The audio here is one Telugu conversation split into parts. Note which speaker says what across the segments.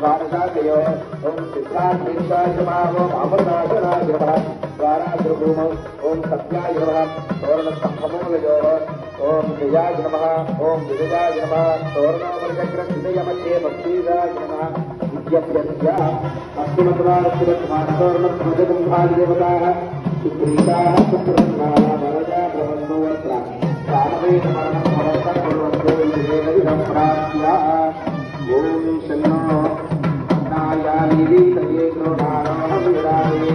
Speaker 1: स्वारसादयो ओम सिद्धार्थेशाय नमः ओम अमरनाथाय नमः द्वाराद्रभूमौ ओम सत्याय नमः तोरणस्तम्भमूलयो ओम जयाय नमः ओम विजयाय नमः तोरणोपरिचक्रहृदयमध्ये भक्तिदाय नमः विद्यभ्यस्य अष्टमद्वारस्थितमानतोरणप्रजगम्भादिदेवताः सुप्रीताः सुप्रसन्नाः वरदा भवन्तु कामवेदमरणं भवन्तः कुर्वन्तु विजयविधं प्राप्य ओम शन्नो नायानि तये कृणाः विरामे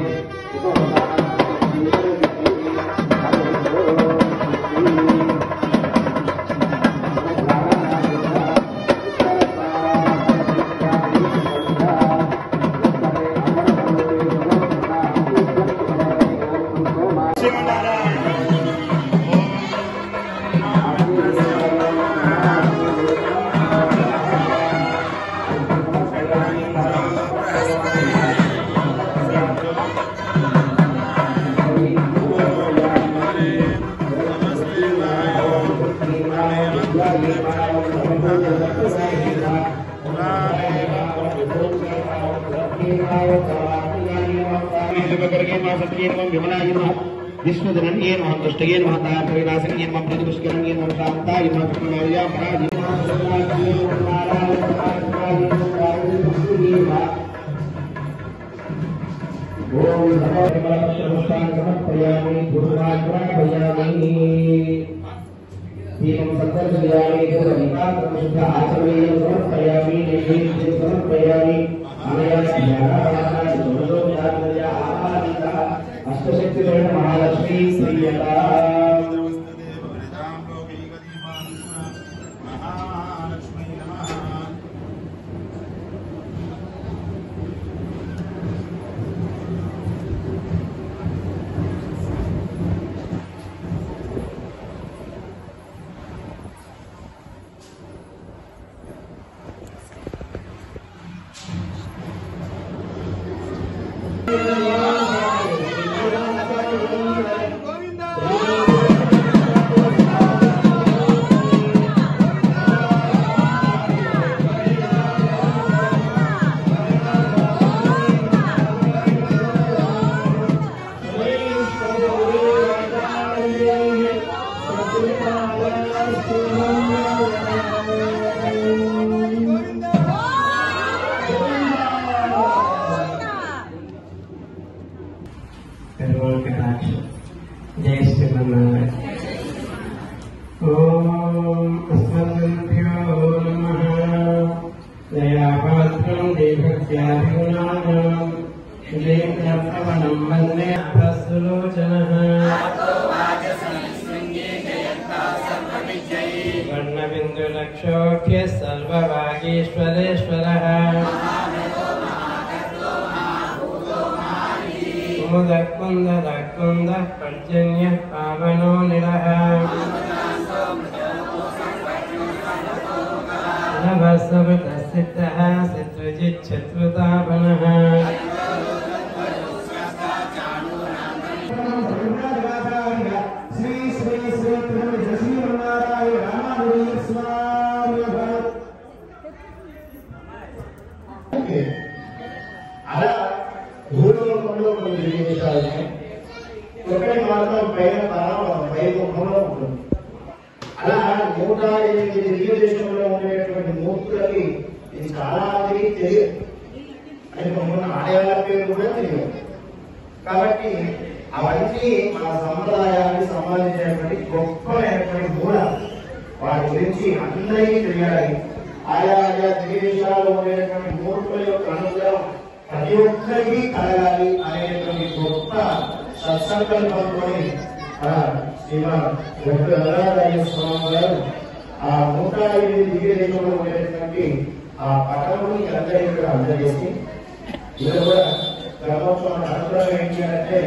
Speaker 1: विष्णुधरण्ये नमः दुष्टये नमः तारविनाशन्ये नमः प्रतिपुष्करण्ये नमः शान्ताय नमः कृष्णमौर्या ओम समर्पयामि गुरुराज्ञापयामि दीपं संकल्पयामि गुरुनिकातमशुद्ध आचमनीयं समर्पयामि नैवेद्यं समर्पयामि अनया ज्ञानवादाय अष्टशक्तिधरण महालक्ष्मी श्रीयता जय श्रीमन्नारायण। ओम अस्मद्भ्यो नमः। दयापात्रं देवत्याभिगुणानां श्रीप्रवणं वन्दे प्रसुलोचनः। वर्णबिन्दुलक्षोभ्यः सर्वभागीश्वरेश्वरः। मुदकुन्दः पर्जन्यः पावनो निरः। नभस्सवतस्थितः शत्रुजिच्छत्रुतापनः। श्री श्री श्री श्रीमन्नारायण रामानुज स्वामी अला భూలోకంలో కొన్ని విశేషాలు ఒకటి మాత్రం పైన పైముఖంలో ఉంటుంది. అలా 108 దివ్యదేశంలో ఉండేటువంటి మూర్తులకి ఇది చాలా మందికి తెలియదు. అది మన ఆలయాల పేరు కూడా తెలియదు. కాబట్టి అవన్నీ మన సంప్రదాయానికి సంబంధించినటువంటి గొప్పమైనటువంటి మూలాలు. వాటి గురించి అందరికీ తెలియాలి. ఆయా దివ్యదేశాల్లో ఉండేటువంటి మూర్తుల యొక్క అనుగ్రహం ప్రతి ఒక్కరికి కలగాలి అనేటువంటి గొప్ప సత్సంకల్పంతో శ్రీమాన్ డాక్టర్ గంగాధర స్వామి గారు ఆ 108 దివ్యదేశంలో ఉండేటువంటి ఆ పట్టణాన్ని అందరికీ కూడా అందజేసి ఇది కూడా బ్రహ్మోత్సవం అనుగ్రహం ఏంటి అంటే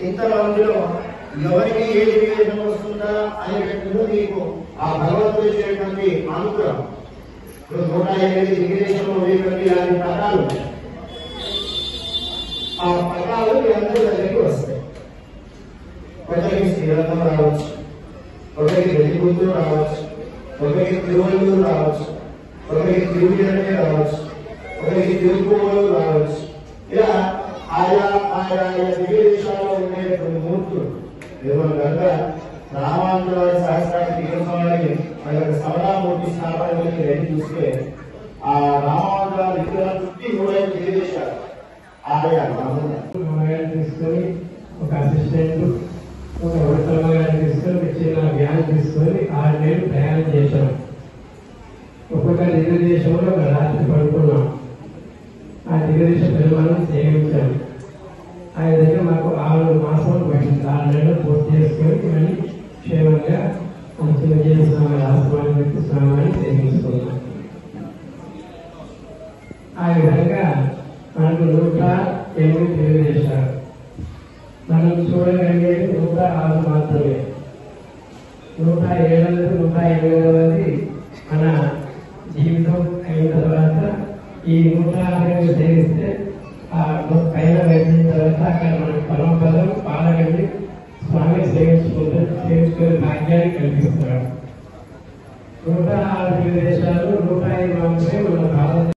Speaker 1: ఇంతమందిలో ఎవరికి ఏ దివ్యదేశం వస్తుందా అనేటటువంటి మీకు ఆ భగవంతుడు ఇచ్చేటువంటి అనుగ్రహం. ఇప్పుడు 108 దివ్యదేశంలో ఉండేటువంటి 5 పట్టాలు ఆ పట్టాలు మీ అందరి దగ్గరికి వస్తాయి. ఒకరికి శ్రీరంగం రావచ్చు, ఒకరికి వెలిగుంటూరు రావచ్చు, ఒకరికి తిరువల్లూరు రావచ్చు, ఒకరికి తిరువిజనే రావచ్చు, ఒకరికి తెలుగులో రావచ్చు. ఇలా ఆయా ఆయా దివ్య దేశాల్లో ఉండేటువంటి మూర్తులు కనుక రామాంధ్ర సహస్రానికి విగ్రహాన్ని మన యొక్క స్థవనామూర్తి స్థాపనకి రెడీ చూస్తే ఆ రామాంధ్ర విగ్రహం చుట్టి 105 దివ్య దేశాలు ఆయా
Speaker 2: తీసుకొని ఒక అసిస్టెంట్ ఒక ఉత్తరగారిని తీసుకొని ఒక చిన్న వ్యాన్ తీసుకొని 6 నెలలు ప్రయాణం చేశాం. ఒక్కొక్క దివ్య దేశంలో ఒక రాత్రి పడుకున్నాం. ఆ దివ్య దేశ పరిమాణం సేవించాం. ఆ విధంగా మాకు 6 మాసాలు పట్టింది. 6 నెలలు పూర్తి చేసుకొని మళ్ళీ క్షేమంగా చిన్న స్వామి ఆశ్రమాన్ని పెట్టి స్వామిని సేవించుకున్నాం. ఆ విధంగా మనకు 108 దివ్య దేశాలు. మనం చూడగలిగేది 106 మాత్రమే. 107 108 మన జీవితం అయిన తర్వాత ఈ 106 సేవిస్తే ఆ పైన వెళ్ళిన తర్వాత అక్కడ మన పరమపదం పాలగండి స్వామి సేవించుకునే భాగ్యాన్ని కల్పిస్తాడు. 106 దివ్య దేశాలు 105 మాత్రమే మన భారత